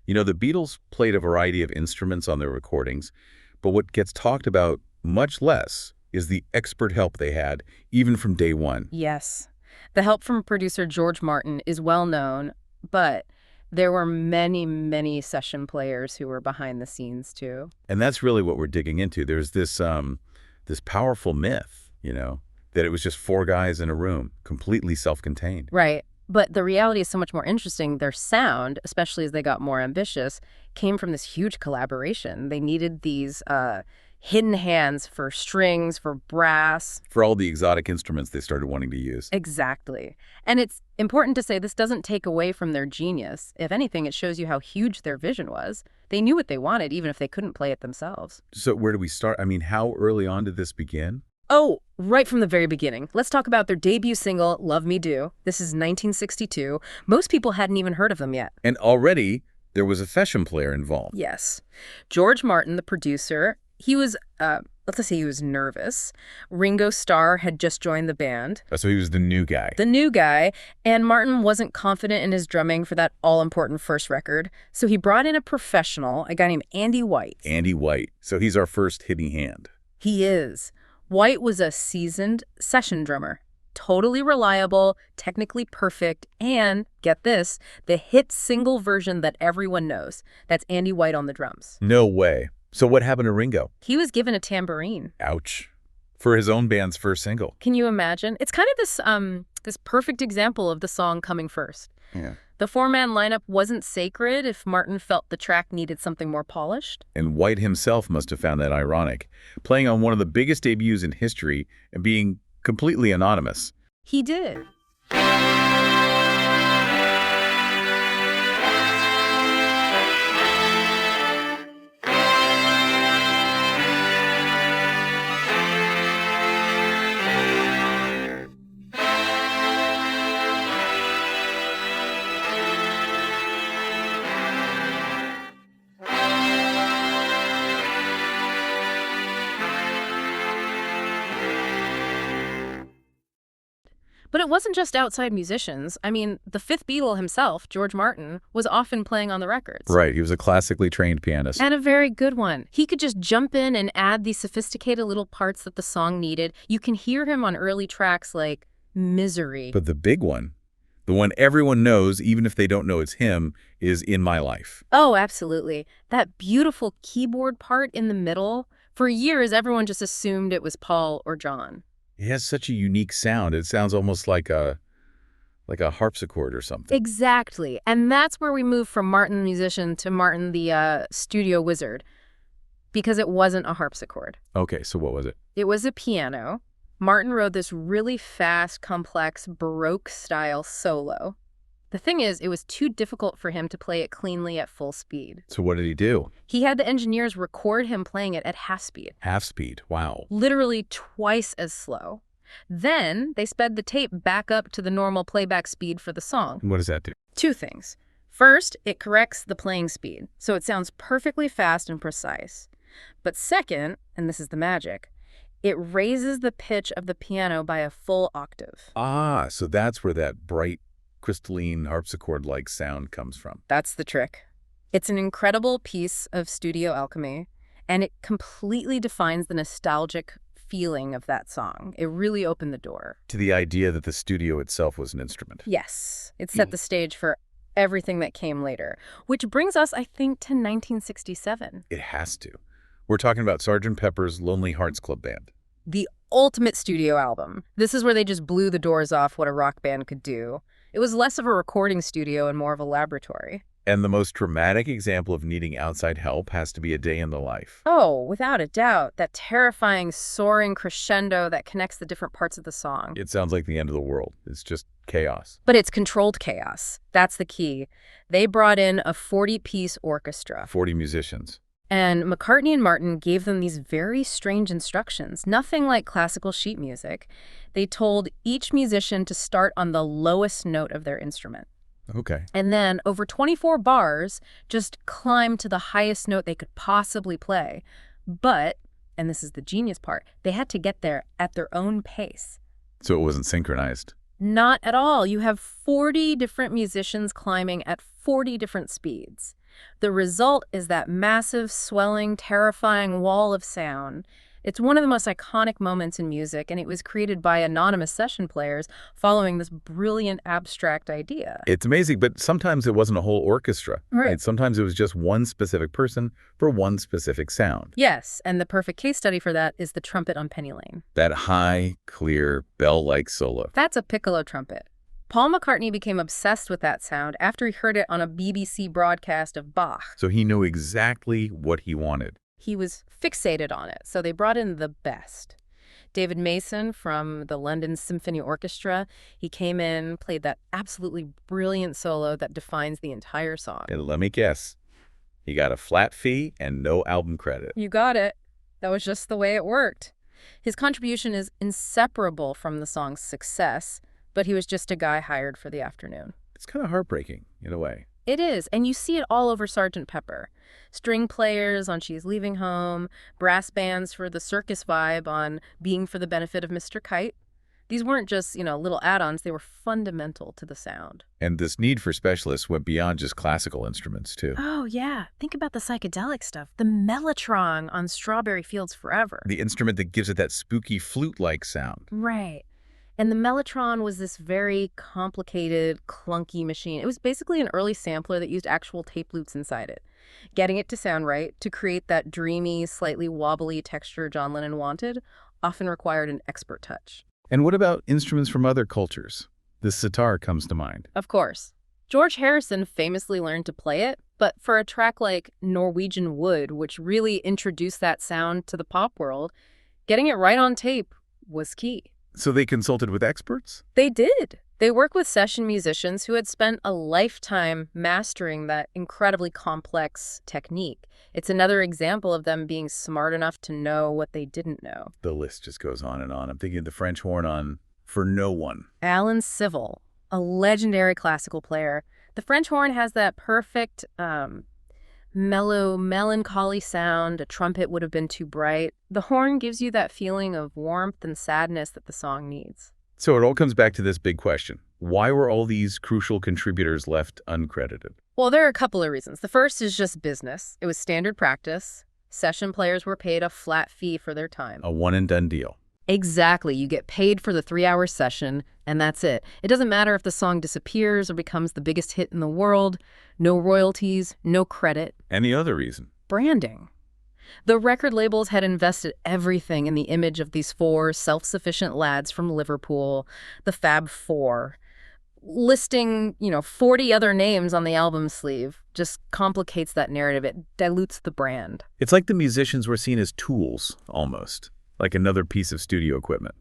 You know, the Beatles played a variety of instruments on their recordings, but what gets talked about much less is the expert help they had, even from day one. Yes. The help from producer George Martin is well known, but there were many, many session players who were behind the scenes too. And that's really what we're digging into. There's this powerful myth, that it was just four guys in a room, completely self-contained. Right. But the reality is so much more interesting. Their sound, especially as they got more ambitious, came from this huge collaboration. They needed these hidden hands for strings, for brass. For all the exotic instruments they started wanting to use. Exactly. And it's important to say this doesn't take away from their genius. If anything, it shows you how huge their vision was. They knew what they wanted, even if they couldn't play it themselves. So where do we start? I mean, how early on did this begin? Oh, right from the very beginning. Let's talk about their debut single, Love Me Do. This is 1962. Most people hadn't even heard of them yet. And already there was a session player involved. Yes. George Martin, the producer, he was, let's just say he was nervous. Ringo Starr had just joined the band. So he was the new guy. The new guy. And Martin wasn't confident in his drumming for that all-important first record. So he brought in a professional, a guy named Andy White. Andy White. So he's our first hidden hand. He is. White was a seasoned session drummer. Totally reliable, technically perfect, and, get this, the hit single version that everyone knows. That's Andy White on the drums. No way. So what happened to Ringo? He was given a tambourine. Ouch. For his own band's first single. Can you imagine? It's kind of this perfect example of the song coming first. Yeah. The four-man lineup wasn't sacred if Martin felt the track needed something more polished. And White himself must have found that ironic, playing on one of the biggest debuts in history and being completely anonymous. He did. But it wasn't just outside musicians. I mean, the fifth Beatle himself, George Martin, was often playing on the records. Right, he was a classically trained pianist. And a very good one. He could just jump in and add these sophisticated little parts that the song needed. You can hear him on early tracks like Misery. But the big one, the one everyone knows, even if they don't know it's him, is In My Life. Oh, absolutely. That beautiful keyboard part in the middle. For years, everyone just assumed it was Paul or John. It has such a unique sound. It sounds almost like a harpsichord or something. Exactly. And that's where we move from Martin the musician to Martin the studio wizard, because it wasn't a harpsichord. Okay, so what was it? It was a piano. Martin wrote this really fast, complex, Baroque-style solo. The thing is, it was too difficult for him to play it cleanly at full speed. So what did he do? He had the engineers record him playing it at half speed. Half speed, wow. Literally twice as slow. Then they sped the tape back up to the normal playback speed for the song. What does that do? Two things. First, it corrects the playing speed, so it sounds perfectly fast and precise. But second, and this is the magic, it raises the pitch of the piano by a full octave. Ah, so that's where that bright, crystalline harpsichord-like sound comes from. That's the trick. It's an incredible piece of studio alchemy, and it completely defines the nostalgic feeling of that song. It really opened the door. To the idea that the studio itself was an instrument. Yes. It set the stage for everything that came later, which brings us, I think, to 1967. It has to. We're talking about Sgt. Pepper's Lonely Hearts Club Band. The ultimate studio album. This is where they just blew the doors off what a rock band could do. It was less of a recording studio and more of a laboratory. And the most dramatic example of needing outside help has to be A Day in the Life. Oh, without a doubt. That terrifying, soaring crescendo that connects the different parts of the song. It sounds like the end of the world. It's just chaos. But it's controlled chaos. That's the key. They brought in a 40-piece orchestra. 40 musicians. And McCartney and Martin gave them these very strange instructions, nothing like classical sheet music. They told each musician to start on the lowest note of their instrument. Okay. And then, over 24 bars, just climb to the highest note they could possibly play. But, and this is the genius part, they had to get there at their own pace. So it wasn't synchronized? Not at all. You have 40 different musicians climbing at 40 different speeds. The result is that massive, swelling, terrifying wall of sound. It's one of the most iconic moments in music, and it was created by anonymous session players following this brilliant abstract idea. It's amazing, but sometimes it wasn't a whole orchestra. Right. Sometimes it was just one specific person for one specific sound. Yes, and the perfect case study for that is the trumpet on Penny Lane. That high, clear, bell-like solo. That's a piccolo trumpet. Paul McCartney became obsessed with that sound after he heard it on a BBC broadcast of Bach. So he knew exactly what he wanted. He was fixated on it, so they brought in the best. David Mason from the London Symphony Orchestra, he came in, played that absolutely brilliant solo that defines the entire song. And let me guess, he got a flat fee and no album credit. You got it. That was just the way it worked. His contribution is inseparable from the song's success, but he was just a guy hired for the afternoon. It's kind of heartbreaking, in a way. It is, and you see it all over Sgt. Pepper. String players on She's Leaving Home, brass bands for the circus vibe on Being for the Benefit of Mr. Kite. These weren't just, little add-ons, they were fundamental to the sound. And this need for specialists went beyond just classical instruments, too. Oh, yeah. Think about the psychedelic stuff. The mellotron on Strawberry Fields Forever. The instrument that gives it that spooky flute-like sound. Right. And the mellotron was this very complicated, clunky machine. It was basically an early sampler that used actual tape loops inside it. Getting it to sound right, to create that dreamy, slightly wobbly texture John Lennon wanted, often required an expert touch. And what about instruments from other cultures? The sitar comes to mind. Of course. George Harrison famously learned to play it, but for a track like Norwegian Wood, which really introduced that sound to the pop world, getting it right on tape was key. So they consulted with experts? They did. They worked with session musicians who had spent a lifetime mastering that incredibly complex technique. It's another example of them being smart enough to know what they didn't know. The list just goes on and on. I'm thinking of the French horn on For No One. Alan Civil, a legendary classical player. The French horn has that perfect, mellow, melancholy sound. A trumpet would have been too bright. The horn gives you that feeling of warmth and sadness that the song needs. So it all comes back to this big question. Why were all these crucial contributors left uncredited? Well, there are a couple of reasons. The first is just business. It was standard practice. Session players were paid a flat fee for their time. A one-and-done deal. Exactly. You get paid for the 3-hour session, and that's it. It doesn't matter if the song disappears or becomes the biggest hit in the world. No royalties, no credit. And the other reason? Branding. The record labels had invested everything in the image of these 4 self-sufficient lads from Liverpool, the Fab Four. Listing, 40 other names on the album sleeve just complicates that narrative. It dilutes the brand. It's like the musicians were seen as tools, almost. Like another piece of studio equipment.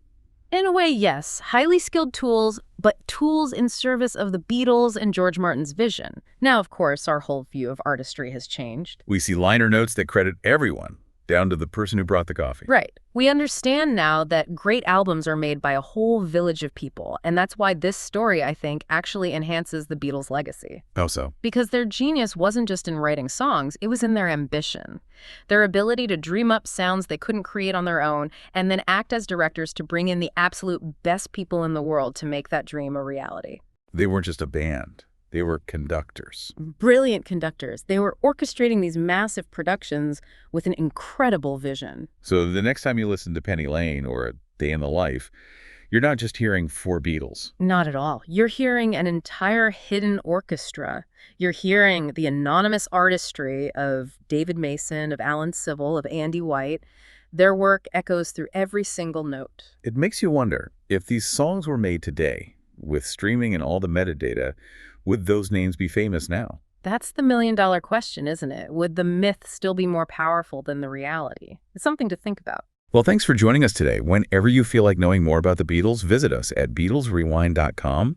In a way, yes. Highly skilled tools, but tools in service of the Beatles and George Martin's vision. Now, of course, our whole view of artistry has changed. We see liner notes that credit everyone, down to the person who brought the coffee. Right. We understand now that great albums are made by a whole village of people, and that's why this story, I think, actually enhances the Beatles' legacy. How so? Because their genius wasn't just in writing songs, it was in their ambition. Their ability to dream up sounds they couldn't create on their own, and then act as directors to bring in the absolute best people in the world to make that dream a reality. They weren't just a band. They were conductors. Brilliant conductors. They were orchestrating these massive productions with an incredible vision. So the next time you listen to Penny Lane or A Day in the Life, you're not just hearing 4 Beatles. Not at all. You're hearing an entire hidden orchestra. You're hearing the anonymous artistry of David Mason, of Alan Civil, of Andy White. Their work echoes through every single note. It makes you wonder, if these songs were made today, with streaming and all the metadata, would those names be famous now? That's the million-dollar question, isn't it? Would the myth still be more powerful than the reality? It's something to think about. Well, thanks for joining us today. Whenever you feel like knowing more about the Beatles, visit us at BeatlesRewind.com.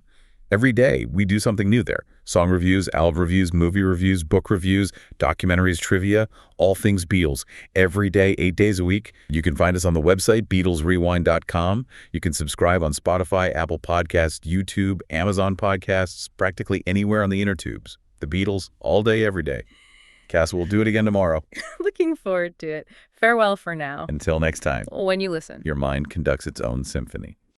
Every day, we do something new there. Song reviews, album reviews, movie reviews, book reviews, documentaries, trivia, all things Beatles. Every day, 8 days a week. You can find us on the website, BeatlesRewind.com. You can subscribe on Spotify, Apple Podcasts, YouTube, Amazon Podcasts, practically anywhere on the inner tubes. The Beatles, all day, every day. Cass, we'll do it again tomorrow. Looking forward to it. Farewell for now. Until next time. When you listen. Your mind conducts its own symphony.